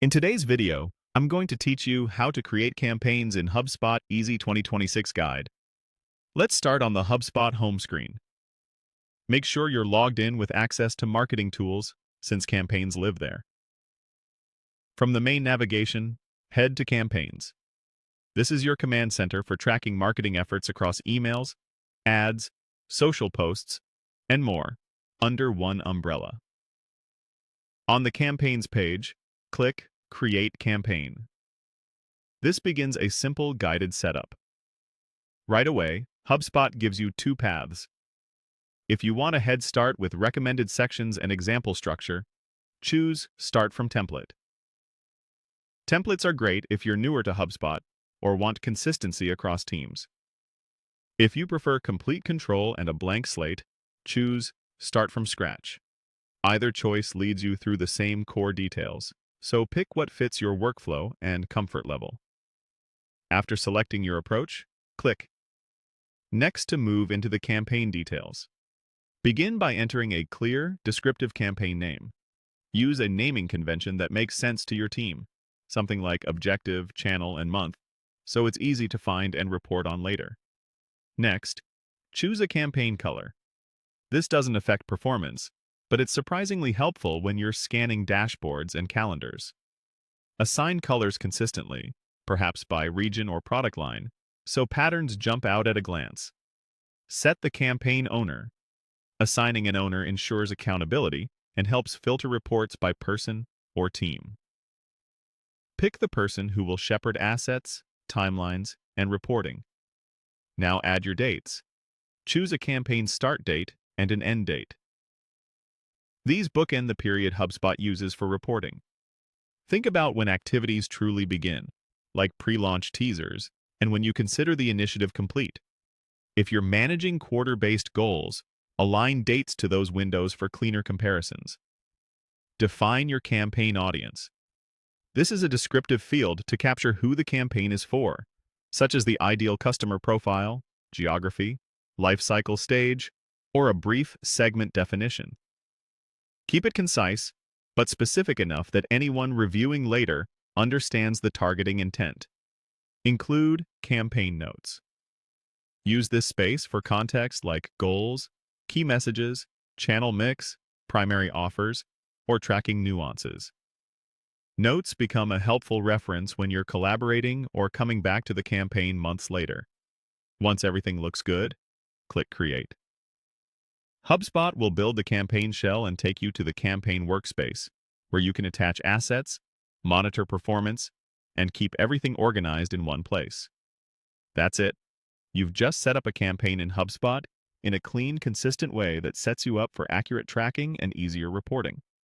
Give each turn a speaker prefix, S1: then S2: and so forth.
S1: In today's video, I'm going to teach you how to create campaigns in HubSpot Easy 2026 Guide. Let's start on the HubSpot home screen. Make sure you're logged in with access to marketing tools, since campaigns live there. From the main navigation, head to Campaigns. This is your command center for tracking marketing efforts across emails, ads, social posts, and more, under one umbrella. On the Campaigns page, click Create Campaign. This begins a simple guided setup. Right away, HubSpot gives you two paths. If you want a head start with recommended sections and example structure, choose Start from Template. Templates are great if you're newer to HubSpot or want consistency across teams. If you prefer complete control and a blank slate, choose Start from Scratch. Either choice leads you through the same core details, so pick what fits your workflow and comfort level. After selecting your approach, click Next to move into the campaign details. Begin by entering a clear, descriptive campaign name. Use a naming convention that makes sense to your team, something like objective, channel, and month, so it's easy to find and report on later. Next, choose a campaign color. This doesn't affect performance, but it's surprisingly helpful when you're scanning dashboards and calendars. Assign colors consistently, perhaps by region or product line, so patterns jump out at a glance. Set the campaign owner. Assigning an owner ensures accountability and helps filter reports by person or team. Pick the person who will shepherd assets, timelines, and reporting. Now add your dates. Choose a campaign start date and an end date. These bookend the period HubSpot uses for reporting. Think about when activities truly begin, like pre-launch teasers, and when you consider the initiative complete. If you're managing quarter-based goals, align dates to those windows for cleaner comparisons. Define your campaign audience. This is a descriptive field to capture who the campaign is for, such as the ideal customer profile, geography, life cycle stage, or a brief segment definition. Keep it concise, but specific enough that anyone reviewing later understands the targeting intent. Include campaign notes. Use this space for context like goals, key messages, channel mix, primary offers, or tracking nuances. Notes become a helpful reference when you're collaborating or coming back to the campaign months later. Once everything looks good, click Create. HubSpot will build the campaign shell and take you to the campaign workspace, where you can attach assets, monitor performance, and keep everything organized in one place. That's it. You've just set up a campaign in HubSpot in a clean, consistent way that sets you up for accurate tracking and easier reporting.